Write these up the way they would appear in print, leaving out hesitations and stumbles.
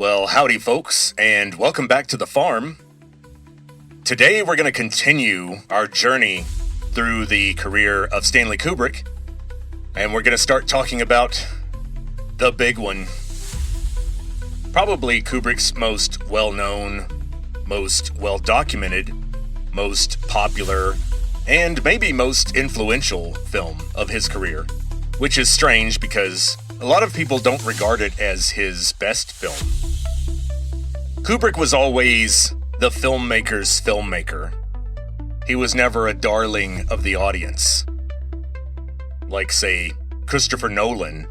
Well, howdy, folks, and welcome back to the farm. Today, we're going to continue our journey through the career of Stanley Kubrick, and we're going to start talking about the big one. Probably Kubrick's most well-known, most well-documented, most popular, and maybe most influential film of his career, which is strange because a lot of people don't regard it as his best film. Kubrick was always the filmmaker's filmmaker. He was never a darling of the audience. Like, say, Christopher Nolan,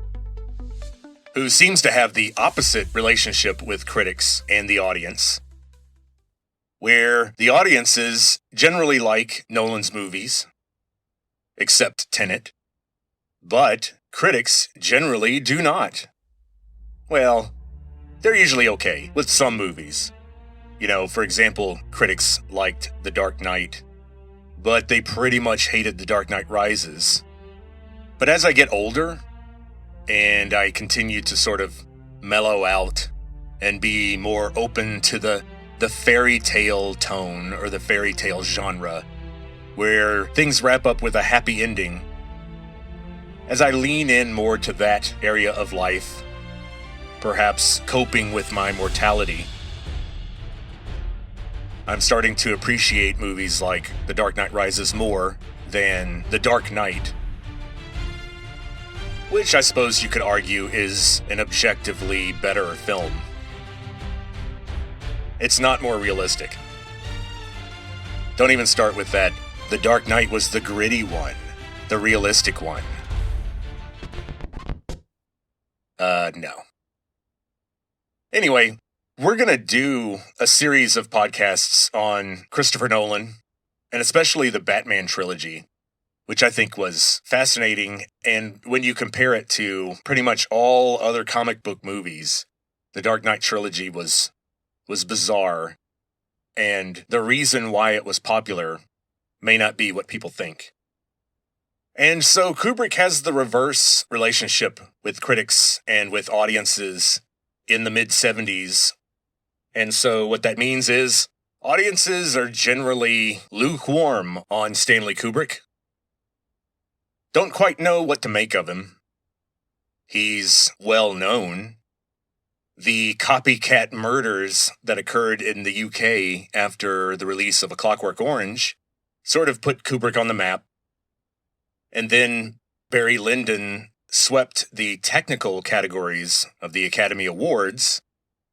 who seems to have the opposite relationship with critics and the audience, where the audiences generally like Nolan's movies, except Tenet, but critics generally do not. Well, they're usually okay with some movies. You know, for example, critics liked The Dark Knight, but they pretty much hated The Dark Knight Rises. But as I get older, and I continue to sort of mellow out and be more open to the fairy tale tone or the fairy tale genre, where things wrap up with a happy ending, as I lean in more to that area of life, perhaps coping with my mortality, I'm starting to appreciate movies like The Dark Knight Rises more than The Dark Knight, which I suppose you could argue is an objectively better film. It's not more realistic. Don't even start with that. The Dark Knight was the gritty one, the realistic one. No. Anyway, we're going to do a series of podcasts on Christopher Nolan, and especially the Batman trilogy, which I think was fascinating. And when you compare it to pretty much all other comic book movies, the Dark Knight trilogy was bizarre. And the reason why it was popular may not be what people think. And so Kubrick has the reverse relationship with critics and with audiences in the mid-70s. And so what that means is audiences are generally lukewarm on Stanley Kubrick. Don't quite know what to make of him. He's well known. The copycat murders that occurred in the UK after the release of A Clockwork Orange sort of put Kubrick on the map. And then Barry Lyndon swept the technical categories of the Academy Awards.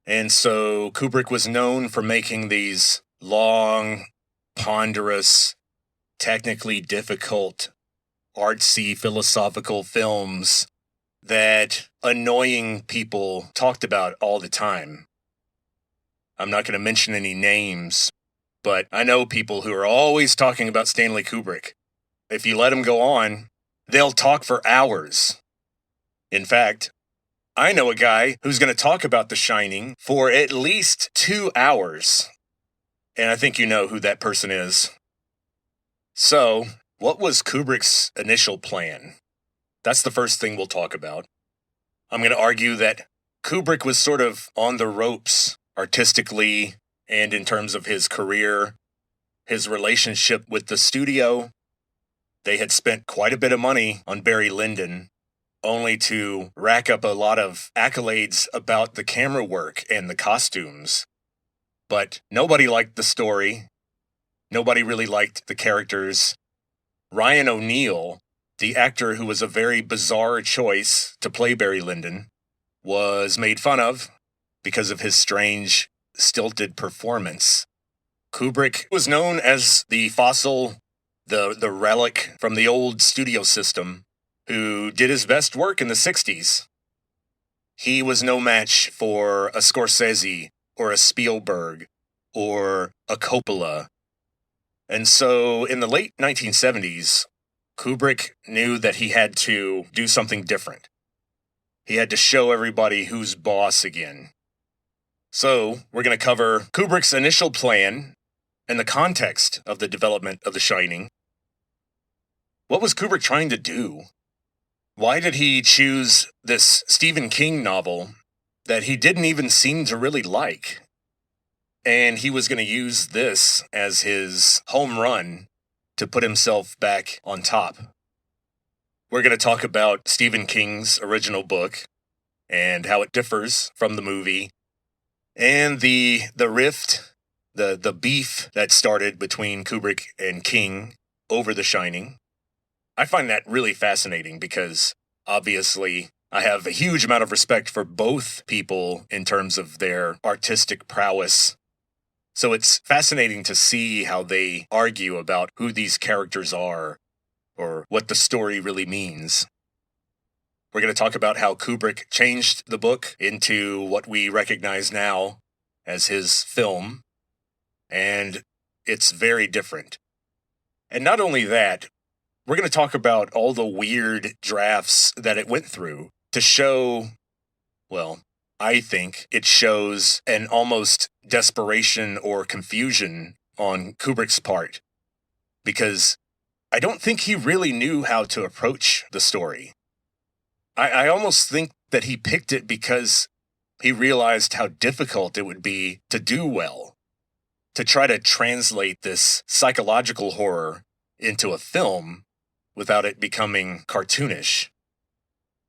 And so Kubrick was known for making these long, ponderous, technically difficult, artsy, philosophical films that annoying people talked about all the time. I'm not going to mention any names, but I know people who are always talking about Stanley Kubrick. If you let them go on, they'll talk for hours. In fact, I know a guy who's going to talk about The Shining for at least 2 hours. And I think you know who that person is. So, what was Kubrick's initial plan? That's the first thing we'll talk about. I'm going to argue that Kubrick was sort of on the ropes artistically and in terms of his career, his relationship with the studio. They had spent quite a bit of money on Barry Lyndon, only to rack up a lot of accolades about the camera work and the costumes. But nobody liked the story. Nobody really liked the characters. Ryan O'Neal, the actor who was a very bizarre choice to play Barry Lyndon, was made fun of because of his strange, stilted performance. Kubrick was known as the fossil, the relic from the old studio system, who did his best work in the 60s. He was no match for a Scorsese or a Spielberg or a Coppola. And so in the late 1970s, Kubrick knew that he had to do something different. He had to show everybody who's boss again. So we're going to cover Kubrick's initial plan and the context of the development of The Shining. What was Kubrick trying to do? Why did he choose this Stephen King novel that he didn't even seem to really like. And he was going to use this as his home run to put himself back on top. We're going to talk about Stephen King's original book and how it differs from the movie, and the rift, the beef that started between Kubrick and King over The Shining. I find that really fascinating because, obviously, I have a huge amount of respect for both people in terms of their artistic prowess. So it's fascinating to see how they argue about who these characters are or what the story really means. We're going to talk about how Kubrick changed the book into what we recognize now as his film, and it's very different. And not only that, we're going to talk about all the weird drafts that it went through to show, well, I think it shows an almost desperation or confusion on Kubrick's part, because I don't think he really knew how to approach the story. I almost think that he picked it because he realized how difficult it would be to do well, to try to translate this psychological horror into a film without it becoming cartoonish.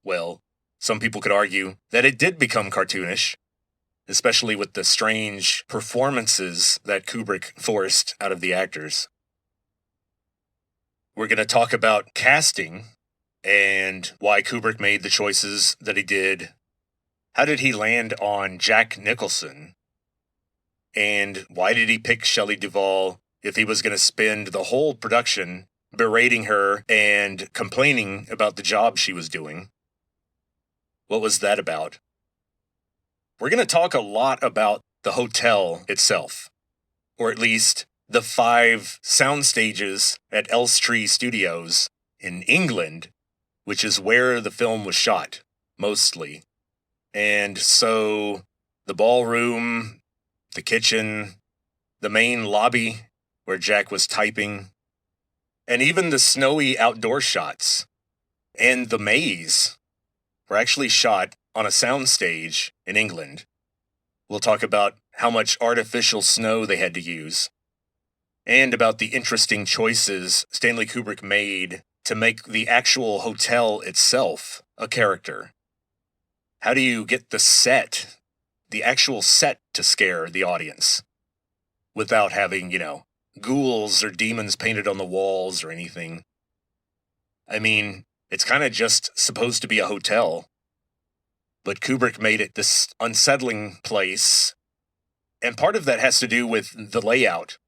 Well, some people could argue that it did become cartoonish, especially with the strange performances that Kubrick forced out of the actors. We're going to talk about casting and why Kubrick made the choices that he did. How did he land on Jack Nicholson? And why did he pick Shelley Duvall if he was going to spend the whole production berating her and complaining about the job she was doing? What was that about? We're going to talk a lot about the hotel itself, or at least the 5 sound stages at Elstree Studios in England, which is where the film was shot, mostly. And so the ballroom, the kitchen, the main lobby where Jack was typing, and even the snowy outdoor shots and the maze were actually shot on a soundstage in England. We'll talk about how much artificial snow they had to use, and about the interesting choices Stanley Kubrick made to make the actual hotel itself a character. How do you get the actual set to scare the audience without having, ghouls or demons painted on the walls or anything? I mean, it's kind of just supposed to be a hotel, but Kubrick made it this unsettling place, and part of that has to do with the layout,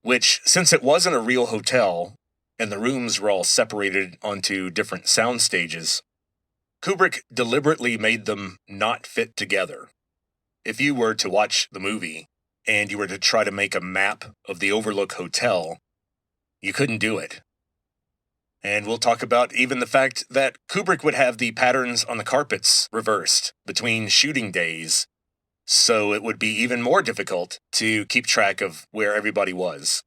which, since it wasn't a real hotel, and the rooms were all separated onto different sound stages, Kubrick deliberately made them not fit together. If you were to watch the movie, and you were to try to make a map of the Overlook Hotel, you couldn't do it. And we'll talk about even the fact that Kubrick would have the patterns on the carpets reversed between shooting days, so it would be even more difficult to keep track of where everybody was.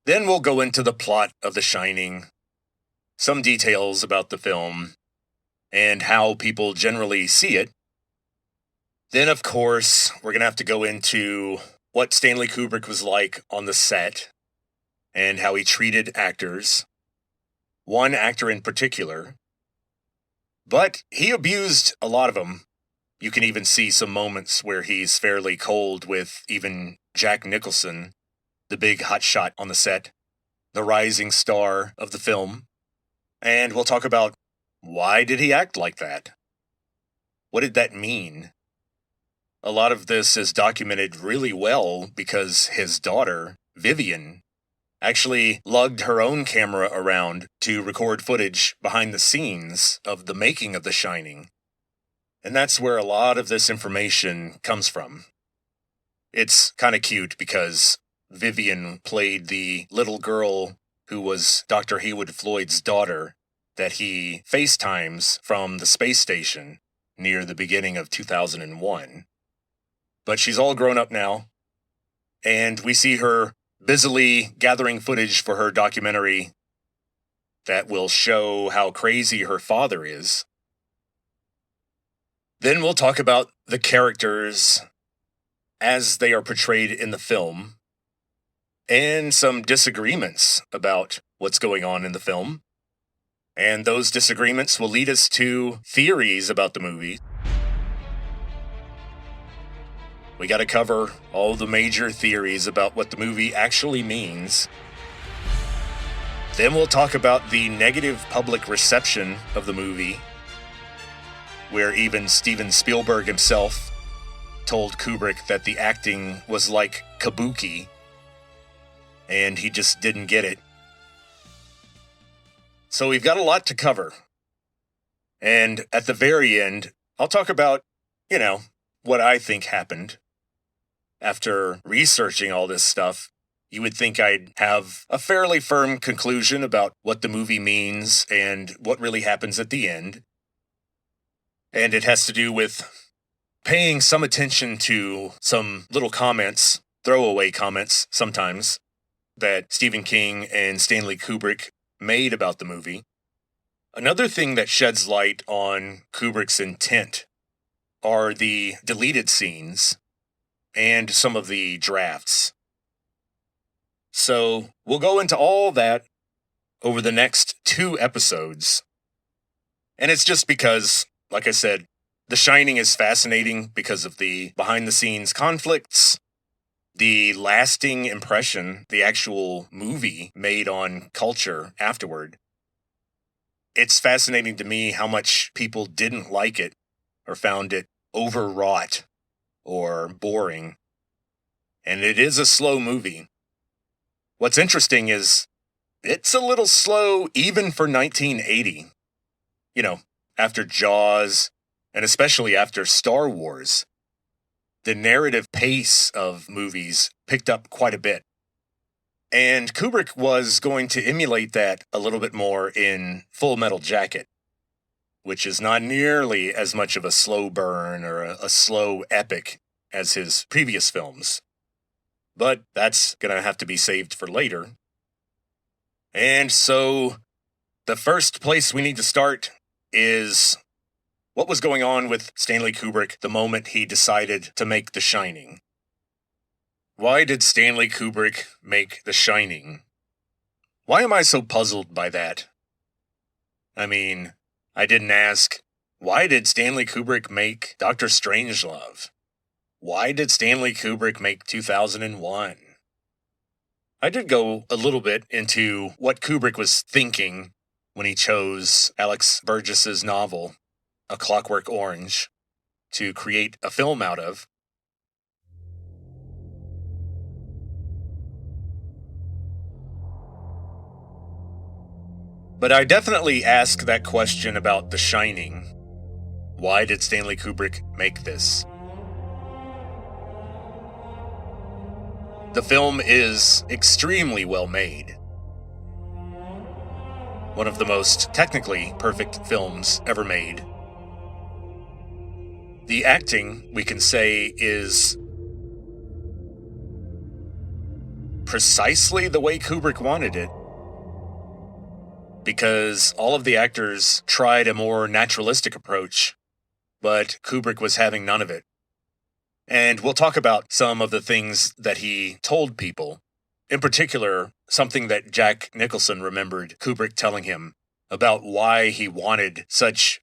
Then we'll go into the plot of The Shining, some details about the film, and how people generally see it. Then, of course, we're going to have to go into what Stanley Kubrick was like on the set, and how he treated actors. One actor in particular. But he abused a lot of them. You can even see some moments where he's fairly cold with even Jack Nicholson, the big hotshot on the set, the rising star of the film. And we'll talk about, why did he act like that? What did that mean? A lot of this is documented really well because his daughter, Vivian, actually lugged her own camera around to record footage behind the scenes of the making of The Shining. And that's where a lot of this information comes from. It's kind of cute because Vivian played the little girl who was Dr. Heywood Floyd's daughter that he FaceTimes from the space station near the beginning of 2001. But she's all grown up now, and we see her busily gathering footage for her documentary that will show how crazy her father is. Then we'll talk about the characters as they are portrayed in the film, and some disagreements about what's going on in the film. And those disagreements will lead us to theories about the movie. We got to cover all the major theories about what the movie actually means. Then we'll talk about the negative public reception of the movie, where even Steven Spielberg himself told Kubrick that the acting was like kabuki, and he just didn't get it. So we've got a lot to cover. And at the very end, I'll talk about, what I think happened. After researching all this stuff, you would think I'd have a fairly firm conclusion about what the movie means and what really happens at the end. And it has to do with paying some attention to some little comments, throwaway comments sometimes, that Stephen King and Stanley Kubrick made about the movie. Another thing that sheds light on Kubrick's intent are the deleted scenes and some of the drafts. So we'll go into all that over the next 2 episodes. And it's just because, like I said, The Shining is fascinating because of the behind-the-scenes conflicts, the lasting impression the actual movie made on culture afterward. It's fascinating to me how much people didn't like it or found it overwrought or boring. And it is a slow movie. What's interesting is it's a little slow even for 1980. After Jaws, and especially after Star Wars, the narrative pace of movies picked up quite a bit. And Kubrick was going to emulate that a little bit more in Full Metal Jacket, which is not nearly as much of a slow burn or a slow epic as his previous films. But that's going to have to be saved for later. And so the first place we need to start is what was going on with Stanley Kubrick the moment he decided to make The Shining. Why did Stanley Kubrick make The Shining? Why am I so puzzled by that? I mean, I didn't ask, why did Stanley Kubrick make Dr. Strangelove? Why did Stanley Kubrick make 2001? I did go a little bit into what Kubrick was thinking when he chose Alex Burgess's novel, A Clockwork Orange, to create a film out of. But I definitely ask that question about The Shining. Why did Stanley Kubrick make this? The film is extremely well made. One of the most technically perfect films ever made. The acting, we can say, is precisely the way Kubrick wanted it, because all of the actors tried a more naturalistic approach, but Kubrick was having none of it. And we'll talk about some of the things that he told people. In particular, something that Jack Nicholson remembered Kubrick telling him about why he wanted such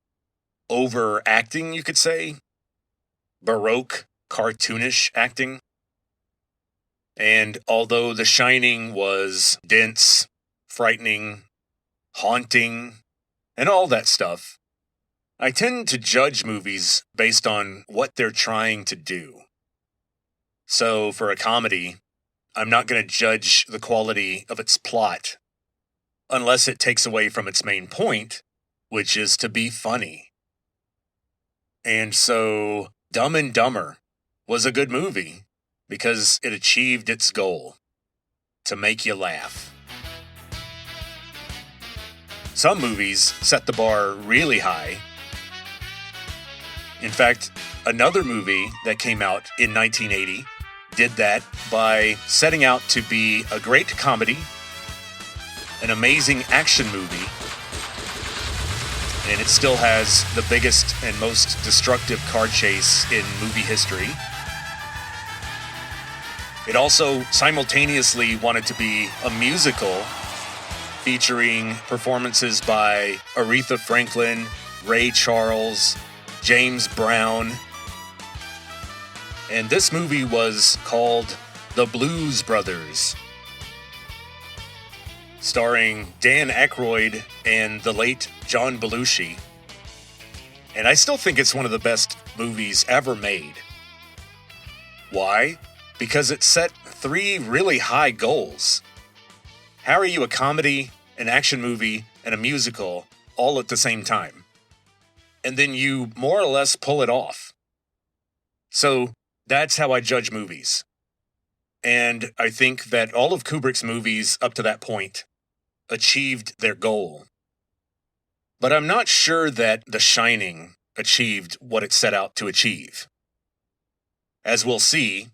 overacting, you could say. Baroque, cartoonish acting. And although The Shining was dense, frightening, haunting, and all that stuff, I tend to judge movies based on what they're trying to do. So for a comedy, I'm not going to judge the quality of its plot unless it takes away from its main point, which is to be funny. And so Dumb and Dumber was a good movie because it achieved its goal, to make you laugh. Some movies set the bar really high. In fact, another movie that came out in 1980 did that by setting out to be a great comedy, an amazing action movie, and it still has the biggest and most destructive car chase in movie history. It also simultaneously wanted to be a musical featuring performances by Aretha Franklin, Ray Charles, James Brown. And this movie was called The Blues Brothers, starring Dan Aykroyd and the late John Belushi. And I still think it's one of the best movies ever made. Why? Because it set 3 really high goals. How are you a comedy, an action movie, and a musical all at the same time? And then you more or less pull it off. So that's how I judge movies. And I think that all of Kubrick's movies up to that point achieved their goal. But I'm not sure that The Shining achieved what it set out to achieve. As we'll see,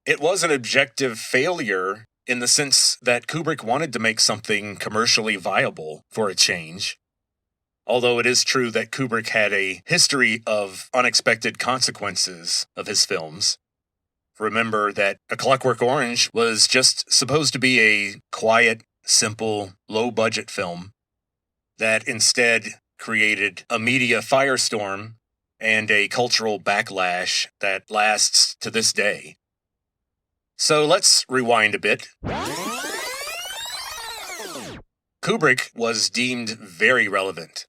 it was an objective failure in the sense that Kubrick wanted to make something commercially viable for a change. Although it is true that Kubrick had a history of unexpected consequences of his films. Remember that A Clockwork Orange was just supposed to be a quiet, simple, low-budget film that instead created a media firestorm and a cultural backlash that lasts to this day. So let's rewind a bit. Kubrick was deemed very relevant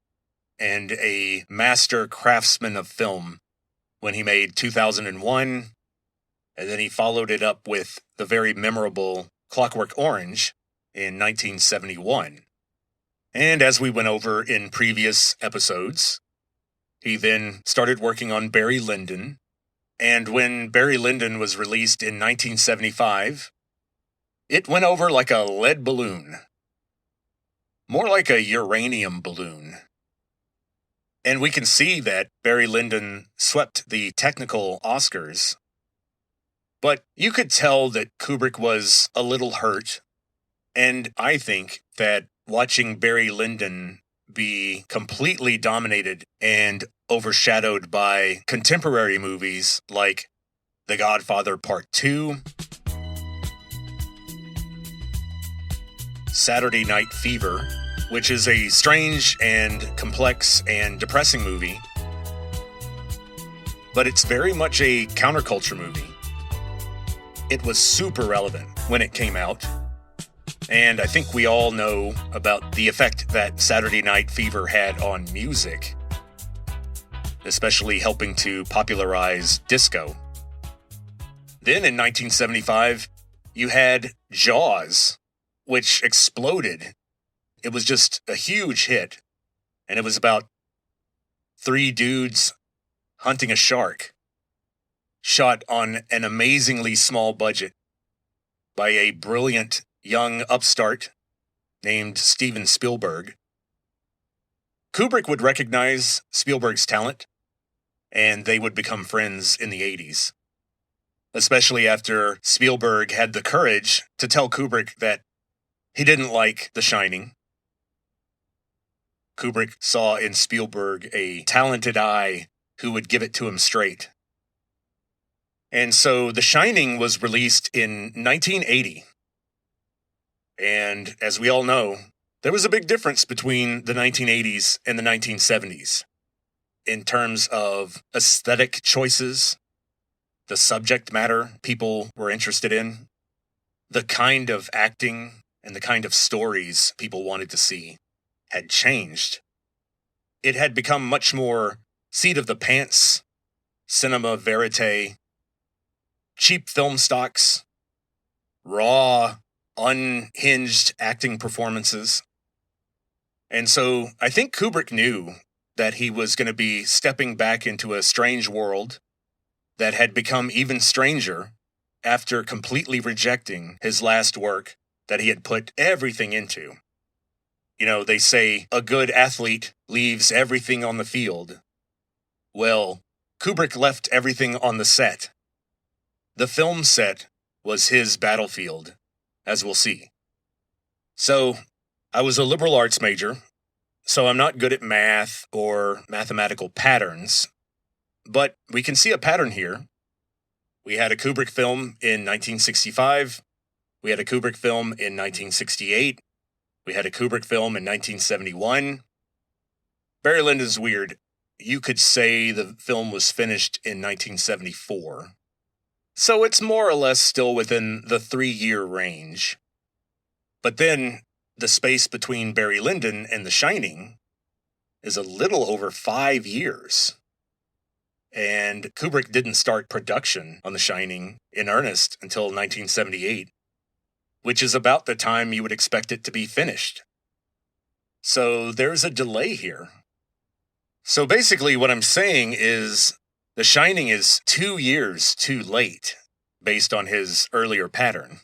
and a master craftsman of film when he made 2001, and then he followed it up with the very memorable Clockwork Orange in 1971. And as we went over in previous episodes, he then started working on Barry Lyndon, and when Barry Lyndon was released in 1975, it went over like a lead balloon. More like a uranium balloon. And we can see that Barry Lyndon swept the technical Oscars. But you could tell that Kubrick was a little hurt. And I think that watching Barry Lyndon be completely dominated and overshadowed by contemporary movies like The Godfather Part 2, Saturday Night Fever, which is a strange and complex and depressing movie, but it's very much a counterculture movie. It was super relevant when it came out, and I think we all know about the effect that Saturday Night Fever had on music, especially helping to popularize disco. Then in 1975, you had Jaws, which exploded. It was just a huge hit, and it was about 3 dudes hunting a shark, shot on an amazingly small budget by a brilliant young upstart named Steven Spielberg. Kubrick would recognize Spielberg's talent, and they would become friends in the 80s, especially after Spielberg had the courage to tell Kubrick that he didn't like The Shining. Kubrick saw in Spielberg a talented eye who would give it to him straight. And so The Shining was released in 1980. And as we all know, there was a big difference between the 1980s and the 1970s in terms of aesthetic choices, the subject matter people were interested in, the kind of acting and the kind of stories people wanted to see had changed. It had become much more seat of the pants, cinema verite, cheap film stocks, raw, unhinged acting performances. And so I think Kubrick knew that he was going to be stepping back into a strange world that had become even stranger after completely rejecting his last work that he had put everything into. You know, they say a good athlete leaves everything on the field. Well, Kubrick left everything on the set. The film set was his battlefield, as we'll see. So, I was a liberal arts major, so I'm not good at math or mathematical patterns, but we can see a pattern here. We had a Kubrick film in 1965. We had a Kubrick film in 1968. We had a Kubrick film in 1971. Barry Lyndon's weird. You could say the film was finished in 1974. So it's more or less still within the 3-year range. But then the space between Barry Lyndon and The Shining is a little over 5 years. And Kubrick didn't start production on The Shining in earnest until 1978, which is about the time you would expect it to be finished. So there's a delay here. So basically what I'm saying is The Shining is 2 years too late based on his earlier pattern.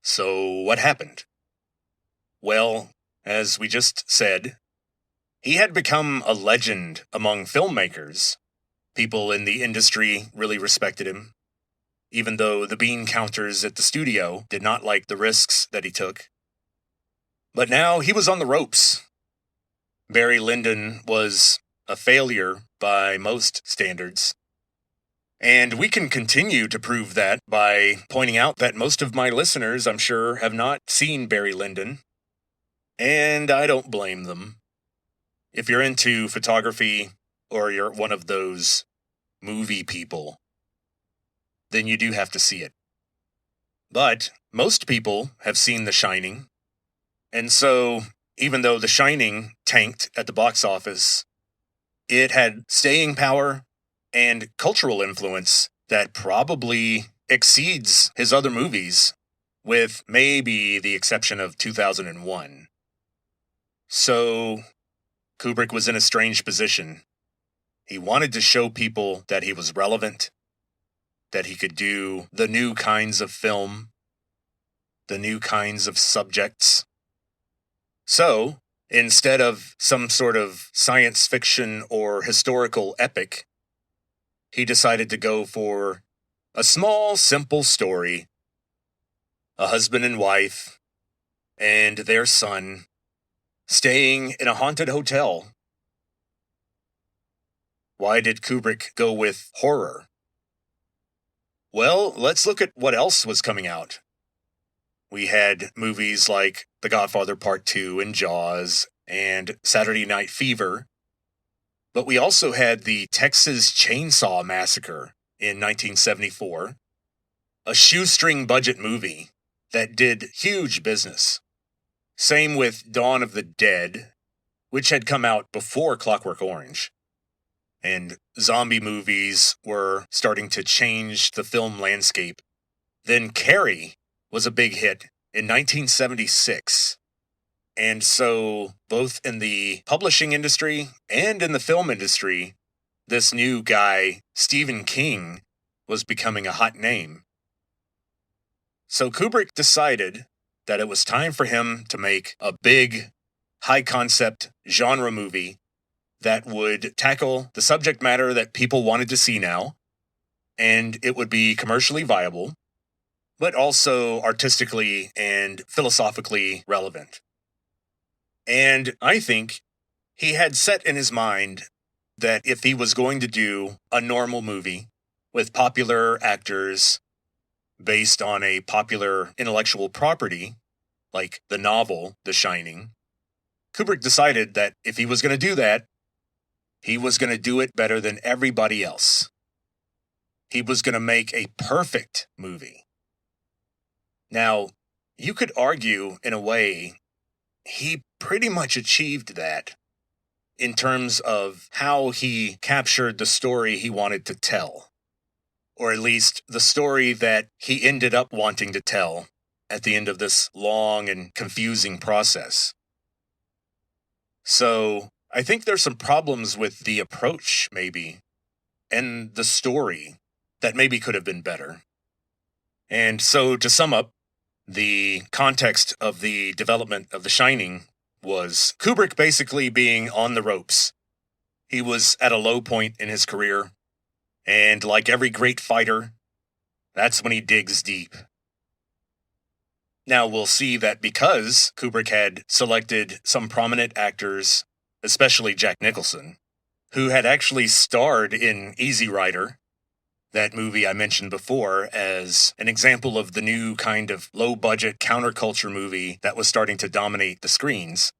So what happened? Well, as we just said, he had become a legend among filmmakers. People in the industry really respected him, even though the bean counters at the studio did not like the risks that he took. But now he was on the ropes. Barry Lyndon was a failure by most standards. And we can continue to prove that by pointing out that most of my listeners, I'm sure, have not seen Barry Lyndon. And I don't blame them. If you're into photography or you're one of those movie people, then you do have to see it. But most people have seen The Shining. And so, even though The Shining tanked at the box office, it had staying power and cultural influence that probably exceeds his other movies, with maybe the exception of 2001. So, Kubrick was in a strange position. He wanted to show people that he was relevant, that he could do the new kinds of film, the new kinds of subjects. So, instead of some sort of science fiction or historical epic, he decided to go for a small, simple story. A husband and wife and their son staying in a haunted hotel. Why did Kubrick go with horror? Well, let's look at what else was coming out. We had movies like The Godfather Part 2 and Jaws and Saturday Night Fever. But we also had the Texas Chainsaw Massacre in 1974, a shoestring budget movie that did huge business. Same with Dawn of the Dead, which had come out before Clockwork Orange. And zombie movies were starting to change the film landscape. Then Carrie was a big hit in 1976. And so, both in the publishing industry and in the film industry, this new guy, Stephen King, was becoming a hot name. So Kubrick decided that it was time for him to make a big, high-concept genre movie that would tackle the subject matter that people wanted to see now, and it would be commercially viable, but also artistically and philosophically relevant. And I think he had set in his mind that if he was going to do a normal movie with popular actors based on a popular intellectual property, like the novel The Shining, Kubrick decided that if he was going to do that, he was going to do it better than everybody else. He was going to make a perfect movie. Now, you could argue, in a way, he pretty much achieved that in terms of how he captured the story he wanted to tell, or at least the story that he ended up wanting to tell at the end of this long and confusing process. So, I think there's some problems with the approach, maybe, and the story that maybe could have been better. And so, to sum up, the context of the development of The Shining was Kubrick basically being on the ropes. He was at a low point in his career, and like every great fighter, that's when he digs deep. Now, we'll see that because Kubrick had selected some prominent actors, especially Jack Nicholson, who had actually starred in Easy Rider, that movie I mentioned before, as an example of the new kind of low-budget counterculture movie that was starting to dominate the screens.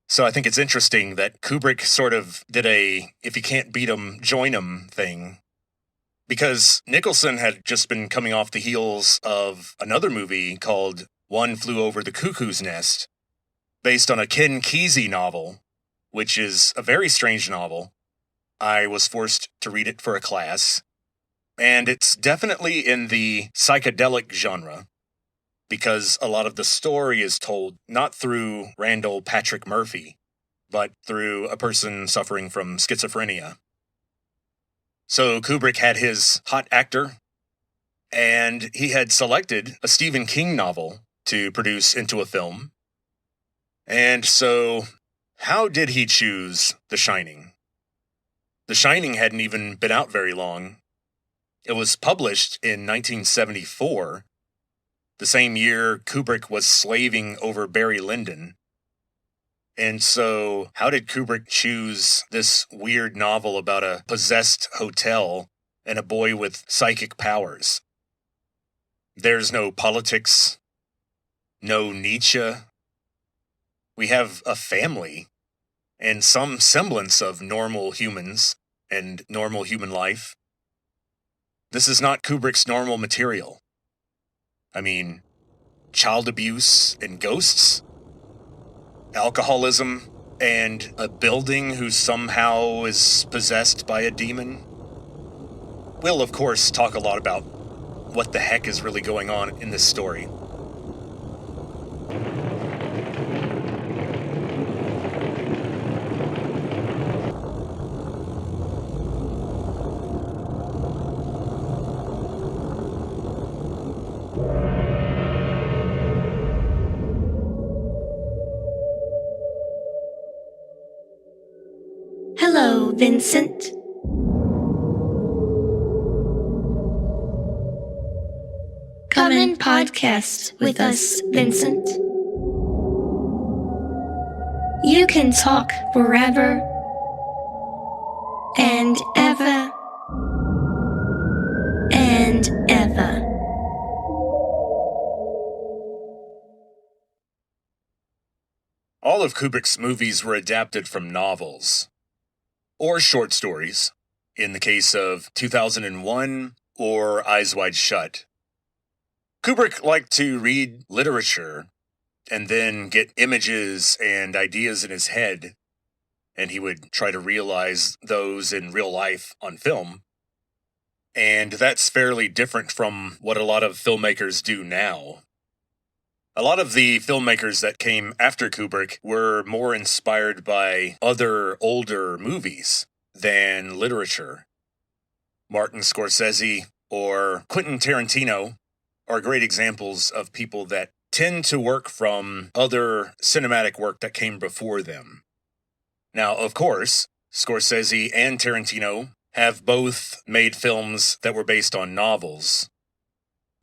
So I think it's interesting that Kubrick sort of did a if you can't beat 'em, join 'em thing. Because Nicholson had just been coming off the heels of another movie called One Flew Over the Cuckoo's Nest, based on a Ken Kesey novel, which is a very strange novel. I was forced to read it for a class, and it's definitely in the psychedelic genre, because a lot of the story is told not through Randall Patrick Murphy, but through a person suffering from schizophrenia. So Kubrick had his hot actor, and he had selected a Stephen King novel to produce into a film. And so, how did he choose The Shining? The Shining hadn't even been out very long. It was published in 1974, the same year Kubrick was slaving over Barry Lyndon. And so, how did Kubrick choose this weird novel about a possessed hotel and a boy with psychic powers? There's no politics, no Nietzsche. We have a family and some semblance of normal humans and normal human life. This is not Kubrick's normal material. I mean, child abuse and ghosts, alcoholism, and a building who somehow is possessed by a demon. We'll, of course, talk a lot about what the heck is really going on in this story. Hello, Vincent. Come and podcast with us, Vincent. You can talk forever and ever and ever. All of Kubrick's movies were adapted from novels, or short stories, in the case of 2001 or Eyes Wide Shut. Kubrick liked to read literature and then get images and ideas in his head, and he would try to realize those in real life on film. And that's fairly different from what a lot of filmmakers do now. A lot of the filmmakers that came after Kubrick were more inspired by other older movies than literature. Martin Scorsese or Quentin Tarantino are great examples of people that tend to work from other cinematic work that came before them. Now, of course, Scorsese and Tarantino have both made films that were based on novels,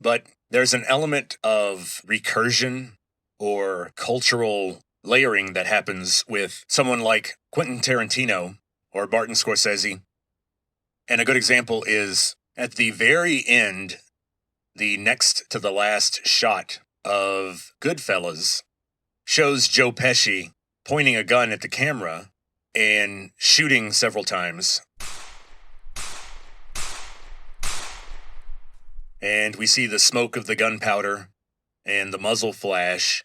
but there's an element of recursion or cultural layering that happens with someone like Quentin Tarantino or Martin Scorsese. And a good example is at the very end, the next to the last shot of Goodfellas shows Joe Pesci pointing a gun at the camera and shooting several times. And we see the smoke of the gunpowder and the muzzle flash.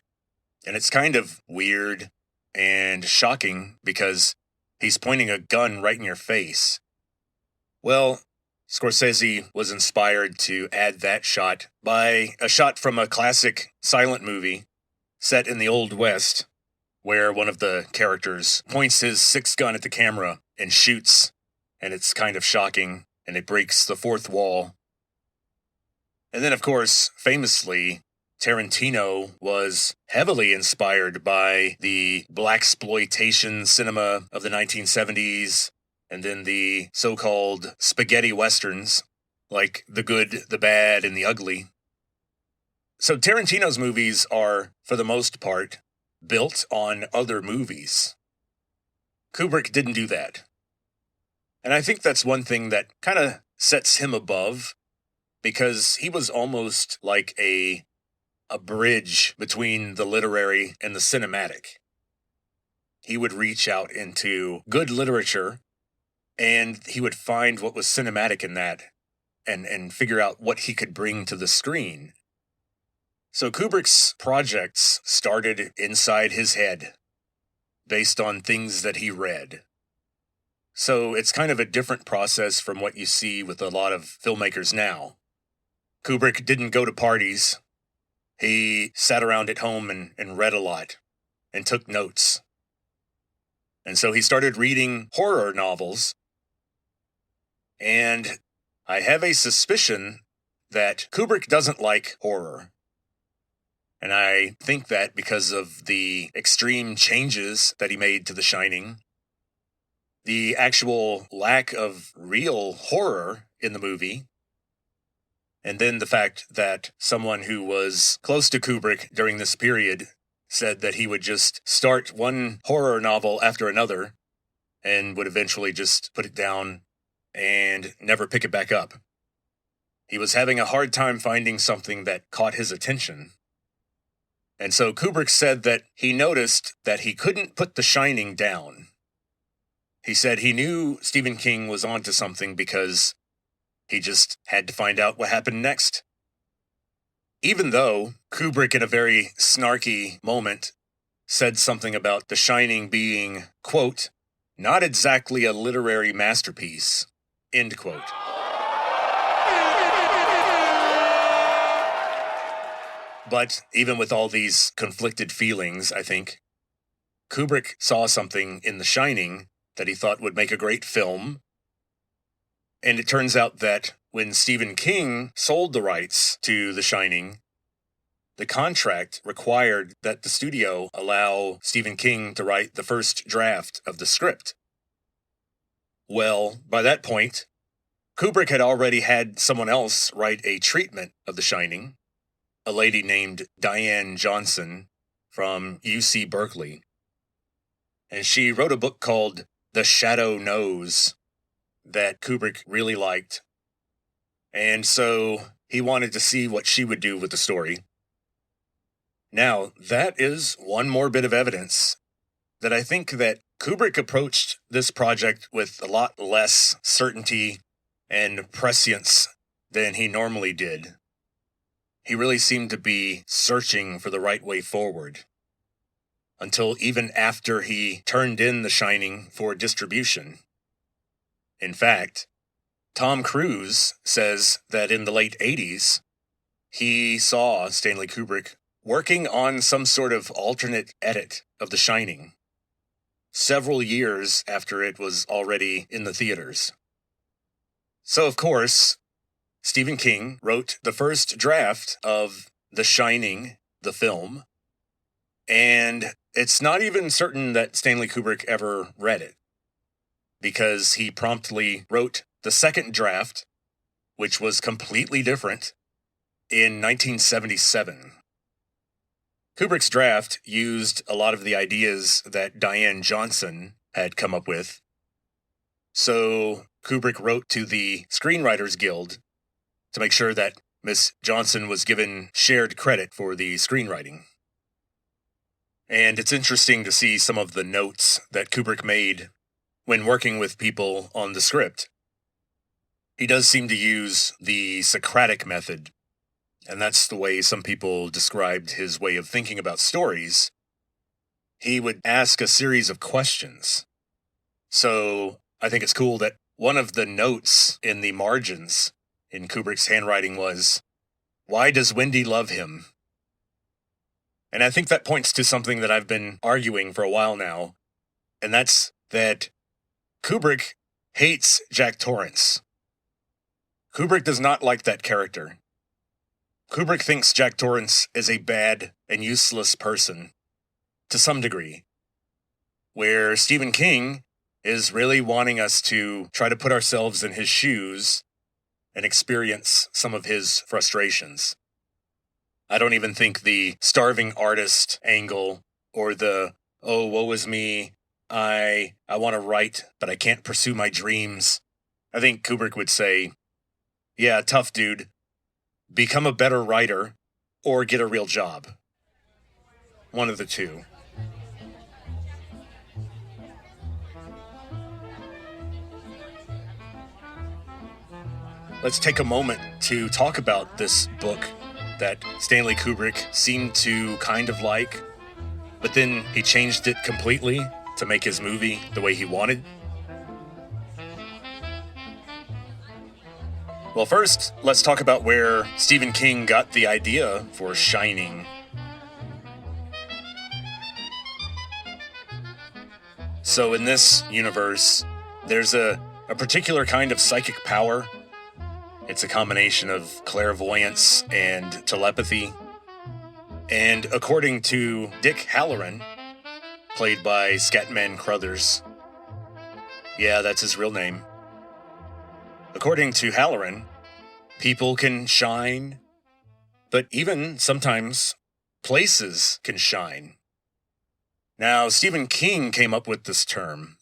And it's kind of weird and shocking because he's pointing a gun right in your face. Well, Scorsese was inspired to add that shot by a shot from a classic silent movie set in the Old West, where one of the characters points his sixth gun at the camera and shoots, and it's kind of shocking, and it breaks the fourth wall. And then, of course, famously, Tarantino was heavily inspired by the blaxploitation cinema of the 1970s, and then the so-called spaghetti westerns, like The Good, the Bad, and the Ugly. So Tarantino's movies are, for the most part, built on other movies. Kubrick didn't do that. And I think that's one thing that kind of sets him above, because he was almost like a bridge between the literary and the cinematic. He would reach out into good literature, and he would find what was cinematic in that and figure out what he could bring to the screen. So Kubrick's projects started inside his head, based on things that he read. So it's kind of a different process from what you see with a lot of filmmakers now. Kubrick didn't go to parties. He sat around at home and read a lot and took notes. And so he started reading horror novels. And I have a suspicion that Kubrick doesn't like horror. And I think that because of the extreme changes that he made to The Shining, the actual lack of real horror in the movie, and then the fact that someone who was close to Kubrick during this period said that he would just start one horror novel after another and would eventually just put it down and never pick it back up. He was having a hard time finding something that caught his attention. And so Kubrick said that he noticed that he couldn't put The Shining down. He said he knew Stephen King was onto something because he just had to find out what happened next. Even though Kubrick, in a very snarky moment, said something about The Shining being, quote, not exactly a literary masterpiece, end quote. But even with all these conflicted feelings, I think, Kubrick saw something in The Shining that he thought would make a great film. And it turns out that when Stephen King sold the rights to The Shining, the contract required that the studio allow Stephen King to write the first draft of the script. Well, by that point, Kubrick had already had someone else write a treatment of The Shining, a lady named Diane Johnson from UC Berkeley. And she wrote a book called The Shadow Knows that Kubrick really liked. And so he wanted to see what she would do with the story. Now, that is one more bit of evidence that I think that Kubrick approached this project with a lot less certainty and prescience than he normally did. He really seemed to be searching for the right way forward, until even after he turned in The Shining for distribution. In fact, Tom Cruise says that in the late 80s, he saw Stanley Kubrick working on some sort of alternate edit of The Shining, several years after it was already in the theaters. So, of course, Stephen King wrote the first draft of The Shining, the film, and it's not even certain that Stanley Kubrick ever read it, because he promptly wrote the second draft, which was completely different, in 1977. Kubrick's draft used a lot of the ideas that Diane Johnson had come up with, so Kubrick wrote to the Screenwriters Guild to make sure that Miss Johnson was given shared credit for the screenwriting. And it's interesting to see some of the notes that Kubrick made when working with people on the script. He does seem to use the Socratic method, and that's the way some people described his way of thinking about stories. He would ask a series of questions. So I think it's cool that one of the notes in the margins in Kubrick's handwriting was, "Why does Wendy love him?" And I think that points to something that I've been arguing for a while now, and that's that Kubrick hates Jack Torrance. Kubrick does not like that character. Kubrick thinks Jack Torrance is a bad and useless person, to some degree, where Stephen King is really wanting us to try to put ourselves in his shoes and experience some of his frustrations. I don't even think the starving artist angle or the, oh, woe is me, I want to write, but I can't pursue my dreams. I think Kubrick would say, yeah, tough dude, become a better writer or get a real job. One of the two. Let's take a moment to talk about this book that Stanley Kubrick seemed to kind of like, but then he changed it completely to make his movie the way he wanted. Well, first, let's talk about where Stephen King got the idea for Shining. So in this universe, there's a particular kind of psychic power. It's a combination of clairvoyance and telepathy. And according to Dick Halloran, played by Scatman Crothers, yeah, that's his real name. According to Halloran, people can shine, but even sometimes places can shine. Now, Stephen King came up with this term.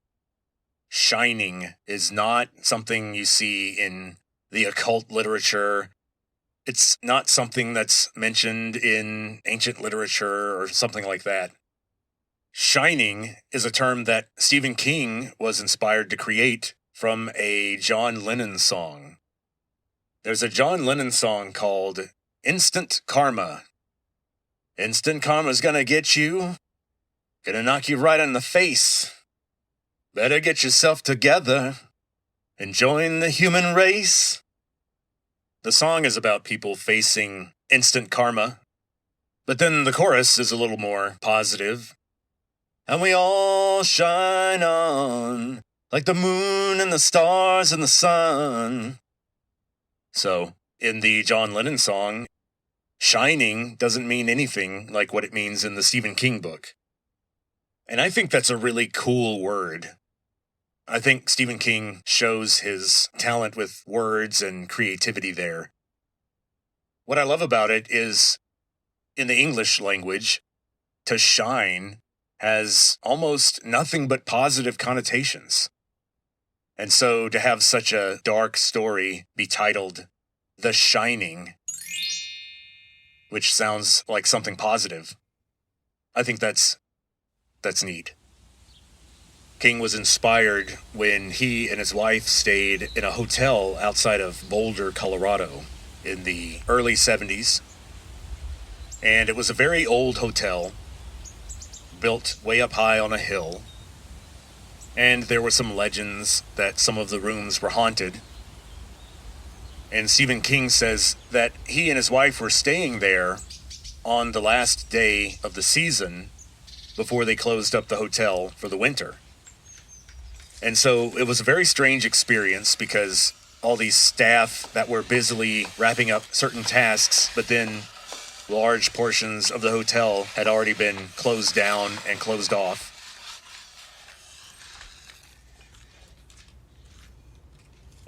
Shining is not something you see in the occult literature. It's not something that's mentioned in ancient literature or something like that. Shining is a term that Stephen King was inspired to create from a John Lennon song. There's a John Lennon song called Instant Karma. Instant karma's gonna get you. Gonna knock you right in the face. Better get yourself together and join the human race. The song is about people facing instant karma, but then the chorus is a little more positive. And we all shine on like the moon and the stars and the sun. So, in the John Lennon song, shining doesn't mean anything like what it means in the Stephen King book. And I think that's a really cool word. I think Stephen King shows his talent with words and creativity there. What I love about it is, in the English language, to shine has almost nothing but positive connotations. And so to have such a dark story be titled The Shining, which sounds like something positive, I think that's neat. King was inspired when he and his wife stayed in a hotel outside of Boulder, Colorado in the early 70s. And it was a very old hotel, built way up high on a hill. And there were some legends that some of the rooms were haunted. And Stephen King says that he and his wife were staying there on the last day of the season before they closed up the hotel for the winter. And so it was a very strange experience because all these staff that were busily wrapping up certain tasks, but then large portions of the hotel had already been closed down and closed off.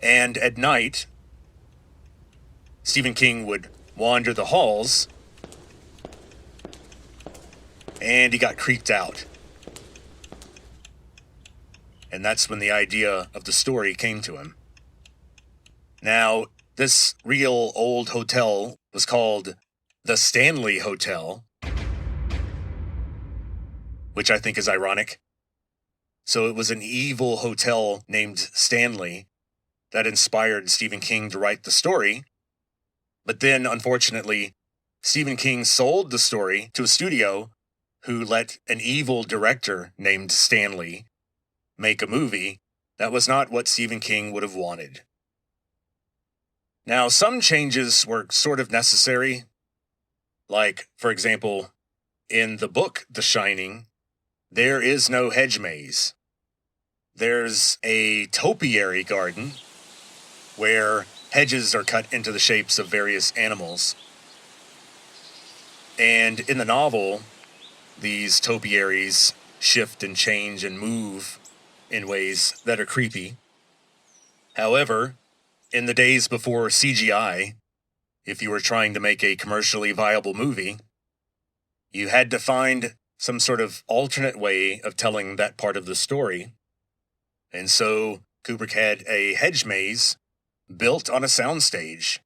And at night, Stephen King would wander the halls, and he got creeped out. And that's when the idea of the story came to him. Now, this real old hotel was called the Stanley Hotel, which I think is ironic. So it was an evil hotel named Stanley that inspired Stephen King to write the story. But then, unfortunately, Stephen King sold the story to a studio who let an evil director named Stanley make a movie that was not what Stephen King would have wanted. Now, some changes were sort of necessary. Like, for example, in the book The Shining, there is no hedge maze. There's a topiary garden where hedges are cut into the shapes of various animals. And in the novel, these topiaries shift and change and move in ways that are creepy. However, in the days before CGI, if you were trying to make a commercially viable movie, you had to find some sort of alternate way of telling that part of the story. And so Kubrick had a hedge maze built on a soundstage.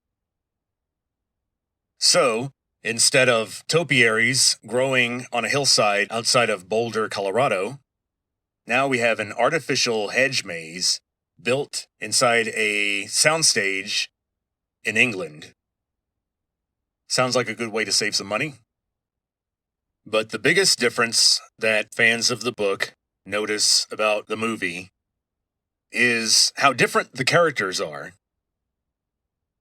So, instead of topiaries growing on a hillside outside of Boulder, Colorado, now we have an artificial hedge maze built inside a soundstage in England. Sounds like a good way to save some money. But the biggest difference that fans of the book notice about the movie is how different the characters are.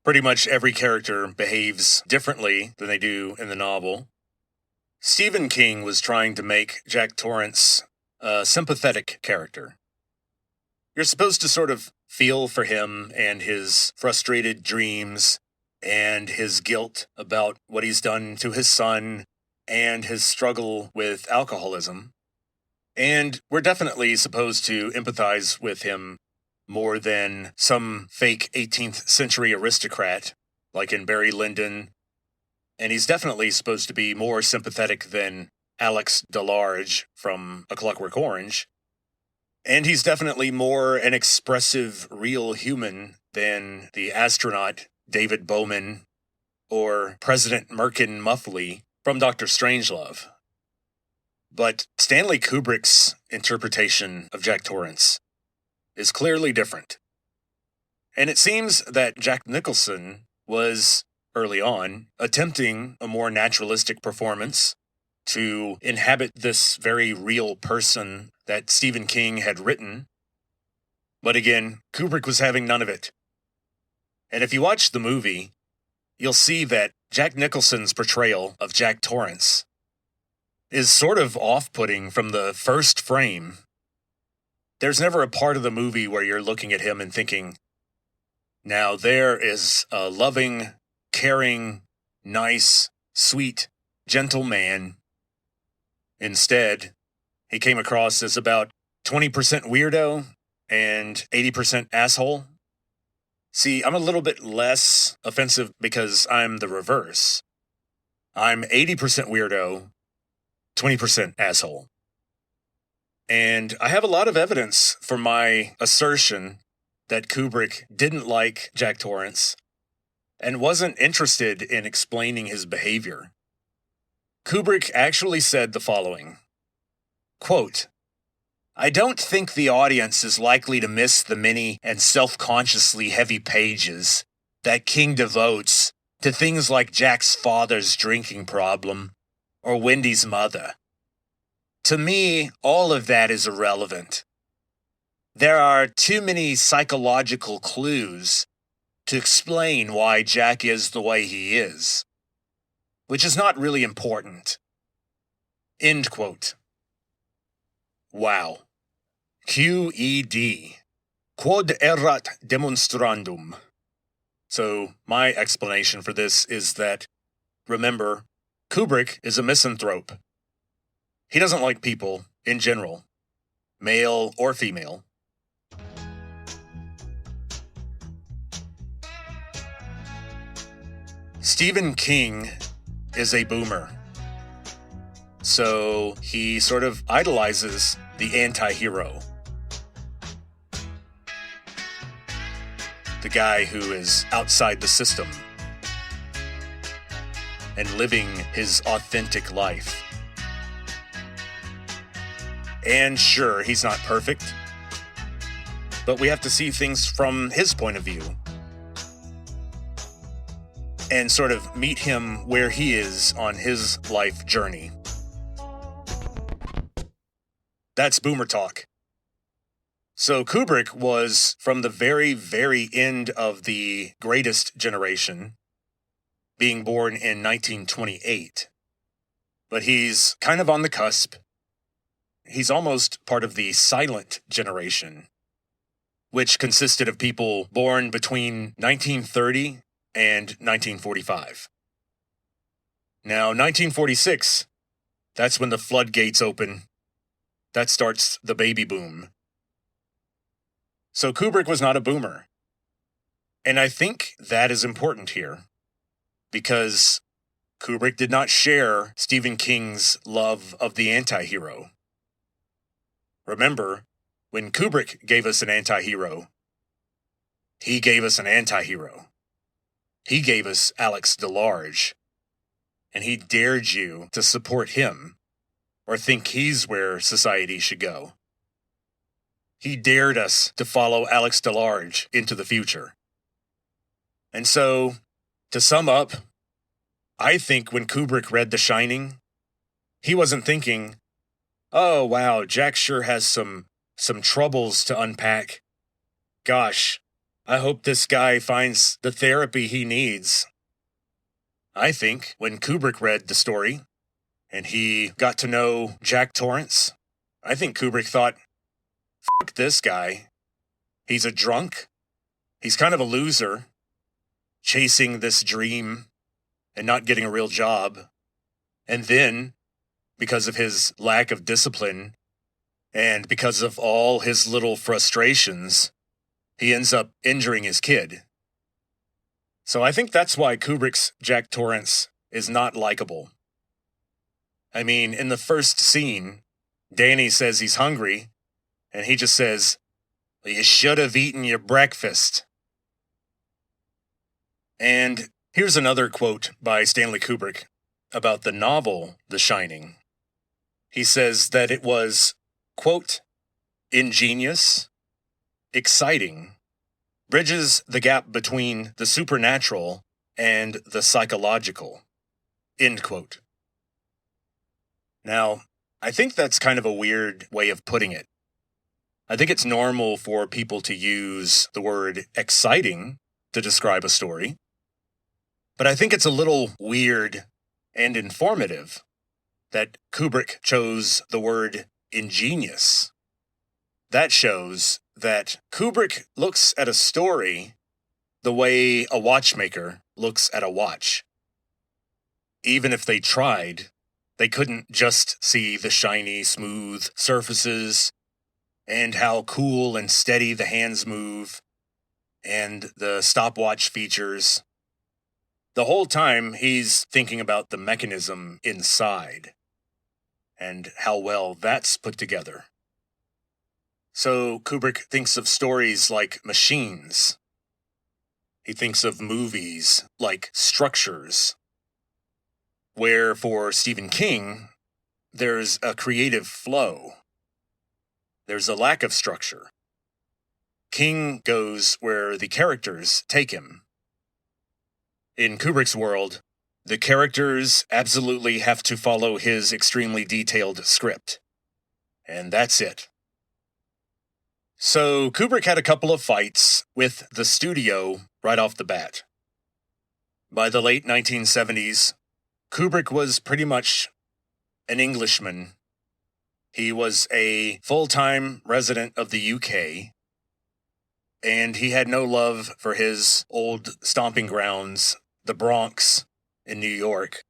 Pretty much every character behaves differently than they do in the novel. Stephen King was trying to make Jack Torrance a sympathetic character. You're supposed to sort of feel for him and his frustrated dreams and his guilt about what he's done to his son and his struggle with alcoholism. And we're definitely supposed to empathize with him more than some fake 18th century aristocrat like in Barry Lyndon. And he's definitely supposed to be more sympathetic than Alex DeLarge from A Clockwork Orange. And he's definitely more an expressive, real human than the astronaut David Bowman or President Merkin Muffley from Dr. Strangelove. But Stanley Kubrick's interpretation of Jack Torrance is clearly different. And it seems that Jack Nicholson was, early on, attempting a more naturalistic performance to inhabit this very real person that Stephen King had written. But again, Kubrick was having none of it. And if you watch the movie, you'll see that Jack Nicholson's portrayal of Jack Torrance is sort of off-putting from the first frame. There's never a part of the movie where you're looking at him and thinking, now there is a loving, caring, nice, sweet, gentle man. Instead, he came across as about 20% weirdo and 80% asshole. See, I'm a little bit less offensive because I'm the reverse. I'm 80% weirdo, 20% asshole. And I have a lot of evidence for my assertion that Kubrick didn't like Jack Torrance and wasn't interested in explaining his behavior. Kubrick actually said the following, quote, "I don't think the audience is likely to miss the many and self-consciously heavy pages that King devotes to things like Jack's father's drinking problem or Wendy's mother. To me, all of that is irrelevant. There are too many psychological clues to explain why Jack is the way he is, which is not really important." End quote. Wow. QED. Quod erat demonstrandum. So, my explanation for this is that, remember, Kubrick is a misanthrope. He doesn't like people, in general, male or female. Stephen King is a boomer. So he sort of idolizes the anti-hero. The guy who is outside the system and living his authentic life. And sure, he's not perfect, but we have to see things from his point of view and sort of meet him where he is on his life journey. That's boomer talk. So Kubrick was from the very, very end of the greatest generation, being born in 1928. But he's kind of on the cusp. He's almost part of the silent generation, which consisted of people born between 1930 and 1945. Now, 1946, that's when the floodgates open. That starts the baby boom. So Kubrick was not a boomer. And I think that is important here. because Kubrick did not share Stephen King's love of the anti-hero. Remember, when Kubrick gave us an anti-hero, he gave us an anti-hero. He gave us Alex DeLarge, and he dared you to support him or think he's where society should go. He dared us to follow Alex DeLarge into the future. And so, to sum up, I think when Kubrick read The Shining, he wasn't thinking, oh wow, Jack sure has some troubles to unpack. Gosh, I hope this guy finds the therapy he needs. I think when Kubrick read the story and he got to know Jack Torrance, I think Kubrick thought, fuck this guy. He's a drunk. He's kind of a loser, chasing this dream and not getting a real job. And then, because of his lack of discipline and because of all his little frustrations, he ends up injuring his kid. So I think that's why Kubrick's Jack Torrance is not likable. I mean, in the first scene, Danny says he's hungry, and he just says, well, you should have eaten your breakfast. And here's another quote by Stanley Kubrick about the novel The Shining. He says that it was, quote, ingenious, exciting, bridges the gap between the supernatural and the psychological, end quote. Now, I think that's kind of a weird way of putting it. I think it's normal for people to use the word exciting to describe a story, but I think it's a little weird and informative that Kubrick chose the word ingenious. That shows that Kubrick looks at a story the way a watchmaker looks at a watch. Even if they tried, they couldn't just see the shiny, smooth surfaces and how cool and steady the hands move and the stopwatch features. The whole time, he's thinking about the mechanism inside and how well that's put together. So Kubrick thinks of stories like machines. He thinks of movies like structures, where for Stephen King, there's a creative flow. There's a lack of structure. King goes where the characters take him. In Kubrick's world, the characters absolutely have to follow his extremely detailed script. And that's it. So Kubrick had a couple of fights with the studio right off the bat. By the late 1970s, Kubrick was pretty much an Englishman. He was a full-time resident of the UK, and he had no love for his old stomping grounds, the Bronx in New York.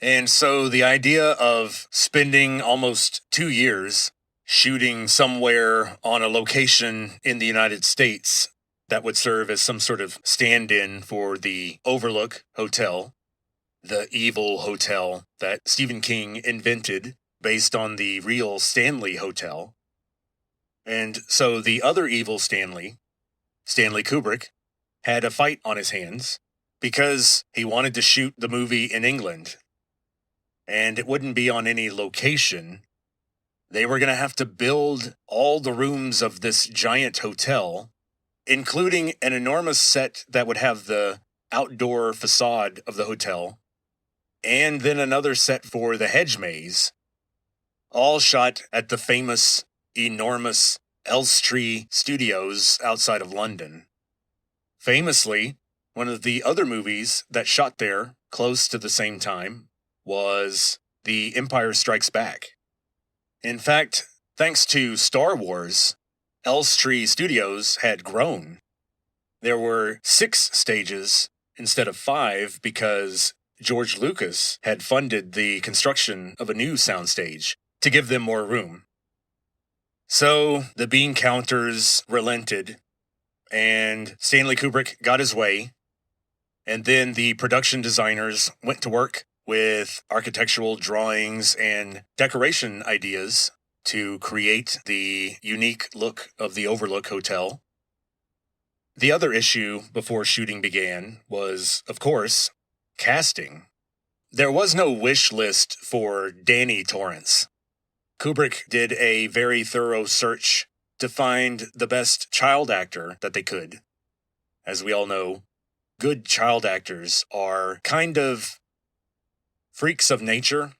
And so the idea of spending almost 2 years shooting somewhere on a location in the United States that would serve as some sort of stand-in for the Overlook Hotel, the evil hotel that Stephen King invented based on the real Stanley Hotel. And so the other evil Stanley Kubrick, had a fight on his hands because he wanted to shoot the movie in England. And it wouldn't be on any location. They were going to have to build all the rooms of this giant hotel, including an enormous set that would have the outdoor facade of the hotel, and then another set for the hedge maze, all shot at the famous, enormous Elstree Studios outside of London. Famously, one of the other movies that shot there close to the same time was The Empire Strikes Back. In fact, thanks to Star Wars, Elstree Studios had grown. There were 6 stages instead of 5 because George Lucas had funded the construction of a new soundstage to give them more room. So the bean counters relented, and Stanley Kubrick got his way, And then the production designers went to work with architectural drawings and decoration ideas to create the unique look of the Overlook Hotel. The other issue before shooting began was, of course, casting. There was no wish list for Danny Torrance. Kubrick did a very thorough search to find the best child actor that they could. As we all know, good child actors are kind of freaks of nature.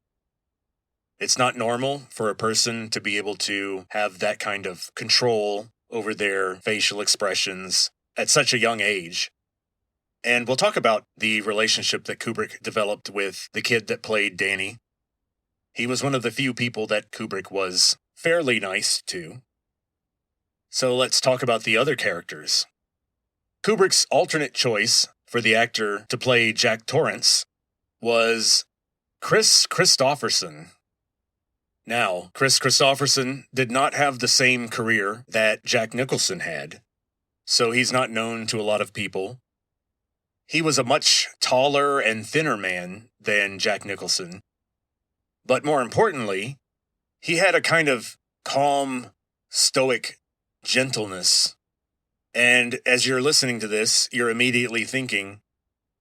It's not normal for a person to be able to have that kind of control over their facial expressions at such a young age. And we'll talk about the relationship that Kubrick developed with the kid that played Danny. He was one of the few people that Kubrick was fairly nice to. So let's talk about the other characters. Kubrick's alternate choice for the actor to play Jack Torrance was Kris Kristofferson. Now, Kris Kristofferson did not have the same career that Jack Nicholson had, so he's not known to a lot of people. He was a much taller and thinner man than Jack Nicholson. But more importantly, he had a kind of calm, stoic gentleness. And as you're listening to this, you're immediately thinking,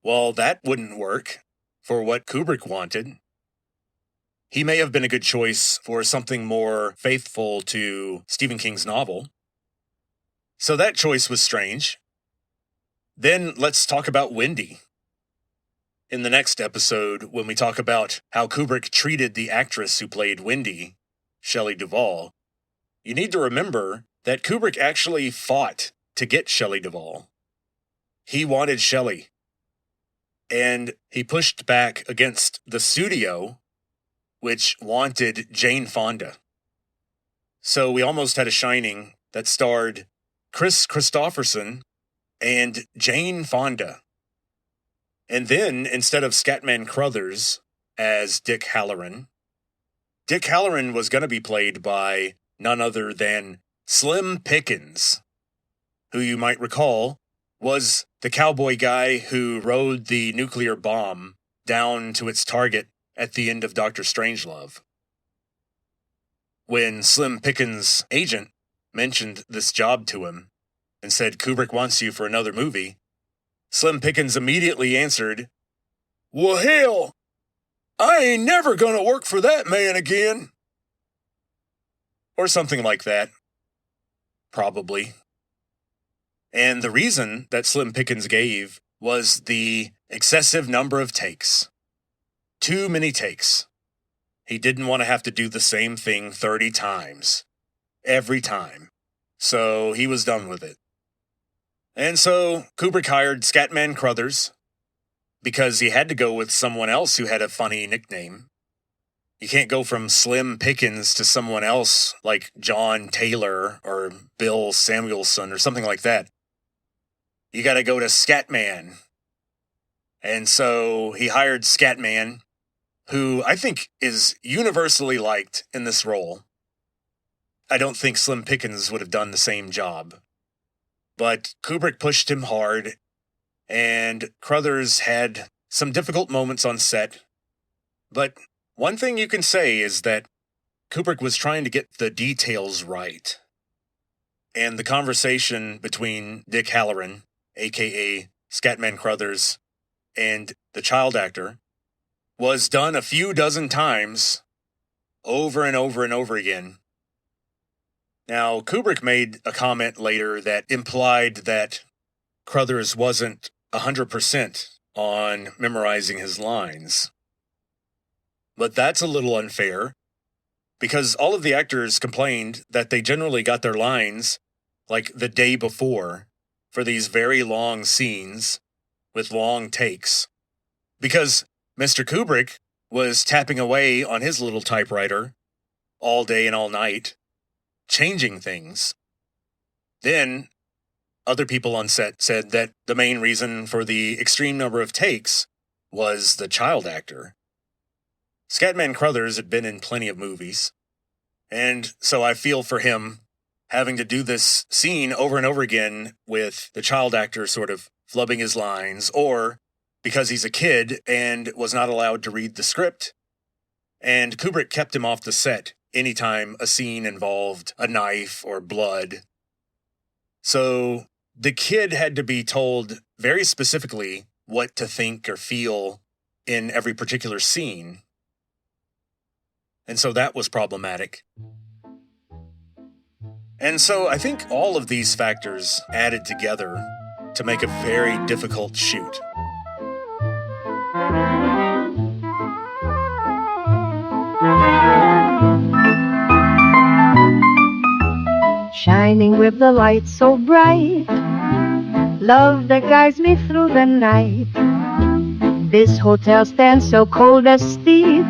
well, that wouldn't work for what Kubrick wanted. He may have been a good choice for something more faithful to Stephen King's novel. So that choice was strange. Then let's talk about Wendy. In the next episode, when we talk about how Kubrick treated the actress who played Wendy, Shelley Duvall, you need to remember that Kubrick actually fought to get Shelley Duvall. He wanted Shelley. And he pushed back against the studio, which wanted Jane Fonda. So we almost had a Shining that starred Kris Kristofferson and Jane Fonda. And then, instead of Scatman Crothers as Dick Halloran was going to be played by none other than Slim Pickens, who you might recall was the cowboy guy who rode the nuclear bomb down to its target at the end of Dr. Strangelove. When Slim Pickens' agent mentioned this job to him and said, Kubrick wants you for another movie, Slim Pickens immediately answered, well, hell, I ain't never gonna work for that man again. Or something like that. Probably. And the reason that Slim Pickens gave was the excessive number of takes. Too many takes. He didn't want to have to do the same thing 30 times. Every time. So he was done with it. And so Kubrick hired Scatman Crothers because he had to go with someone else who had a funny nickname. You can't go from Slim Pickens to someone else like John Taylor or Bill Samuelson or something like that. You got to go to Scatman. And so he hired Scatman, who I think is universally liked in this role. I don't think Slim Pickens would have done the same job. But Kubrick pushed him hard, and Crothers had some difficult moments on set. But one thing you can say is that Kubrick was trying to get the details right. And the conversation between Dick Halloran, a.k.a. Scatman Crothers, and the child actor was done a few dozen times, over and over and over again. Now, Kubrick made a comment later that implied that Crothers wasn't 100% on memorizing his lines. But that's a little unfair, because all of the actors complained that they generally got their lines like the day before for these very long scenes with long takes. Because Mr. Kubrick was tapping away on his little typewriter all day and all night, changing things. Then, other people on set said that the main reason for the extreme number of takes was the child actor. Scatman Crothers had been in plenty of movies, and so I feel for him having to do this scene over and over again with the child actor sort of flubbing his lines, or because he's a kid and was not allowed to read the script. And Kubrick kept him off the set anytime a scene involved a knife or blood. So the kid had to be told very specifically what to think or feel in every particular scene. And so that was problematic. And so I think all of these factors added together to make a very difficult shoot. Shining with the light so bright, love that guides me through the night. This hotel stands so cold as steel,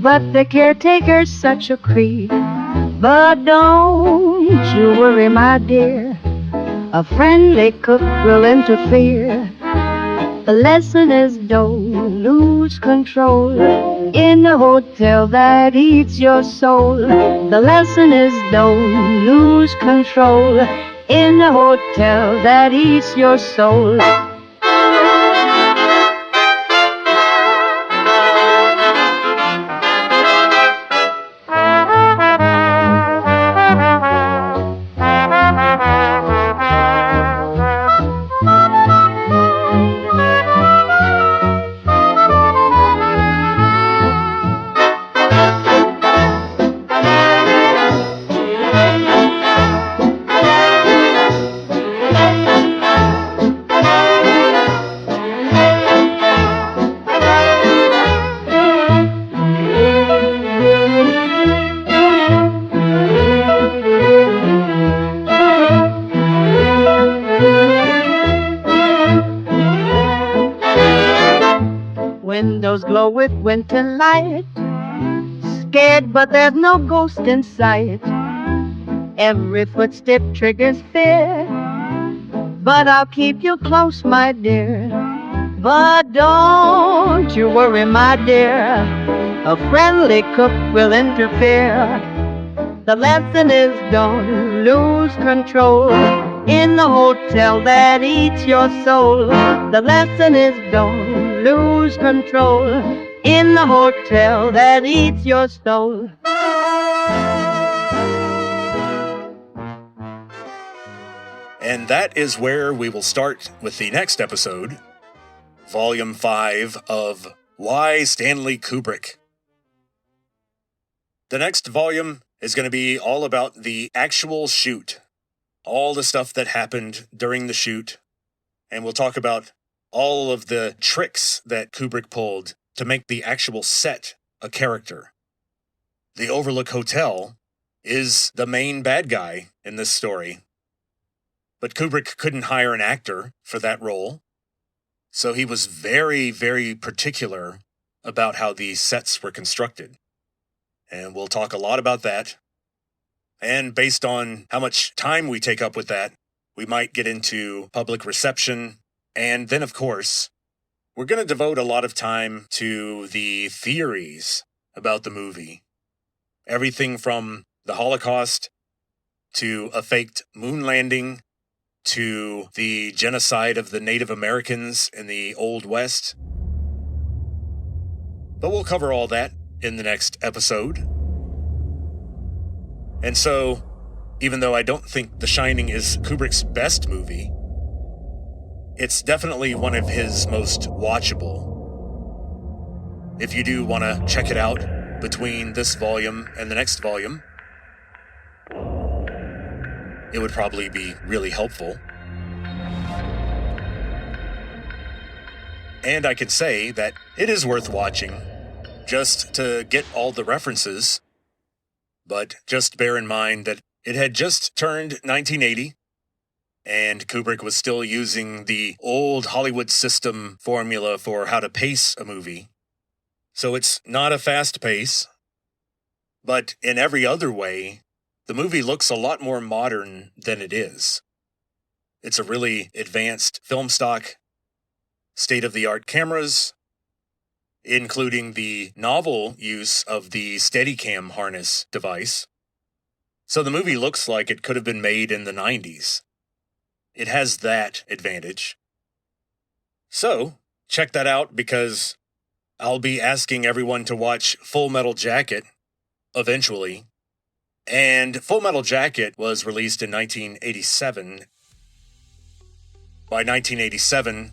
but the caretaker's such a creep. But don't you worry, my dear, a friendly cook will interfere. The lesson is don't lose control in a hotel that eats your soul. The lesson is don't lose control in a hotel that eats your soul. Windows glow with winter light, scared but there's no ghost in sight. Every footstep triggers fear, but I'll keep you close, my dear. But don't you worry, my dear, a friendly cook will interfere. The lesson is don't lose control in the hotel that eats your soul. The lesson is don't lose control in the hotel that eats your soul. And that is where we will start with the next episode, Volume 5 of Why Stanley Kubrick. The next volume is going to be all about the actual shoot, all the stuff that happened during the shoot, and we'll talk about all of the tricks that Kubrick pulled to make the actual set a character. The Overlook Hotel is the main bad guy in this story, but Kubrick couldn't hire an actor for that role, so he was very, very particular about how these sets were constructed. And we'll talk a lot about that. And based on how much time we take up with that, we might get into public reception. And then, of course, we're going to devote a lot of time to the theories about the movie. Everything from the Holocaust to a faked moon landing to the genocide of the Native Americans in the Old West. But we'll cover all that in the next episode. And so, even though I don't think The Shining is Kubrick's best movie, it's definitely one of his most watchable. If you do want to check it out between this volume and the next volume, it would probably be really helpful. And I can say that it is worth watching, just to get all the references. But just bear in mind that it had just turned 1980, and Kubrick was still using the old Hollywood system formula for how to pace a movie. So it's not a fast pace, but in every other way, the movie looks a lot more modern than it is. It's a really advanced film stock, state-of-the-art cameras, including the novel use of the Steadicam harness device. So the movie looks like it could have been made in the 90s. It has that advantage. So, check that out because I'll be asking everyone to watch Full Metal Jacket eventually. And Full Metal Jacket was released in 1987. By 1987,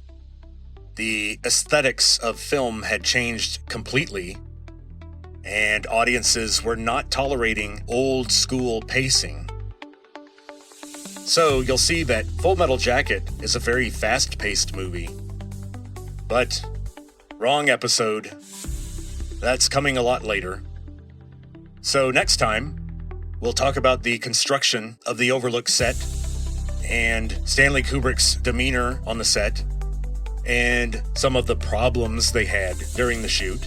the aesthetics of film had changed completely, and audiences were not tolerating old school pacing. So you'll see that Full Metal Jacket is a very fast-paced movie. But, wrong episode. That's coming a lot later. So next time, we'll talk about the construction of the Overlook set, and Stanley Kubrick's demeanor on the set, and some of the problems they had during the shoot.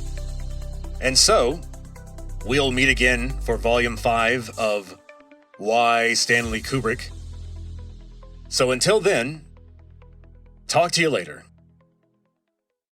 And so, we'll meet again for Volume 5 of Why Stanley Kubrick. So until then, talk to you later.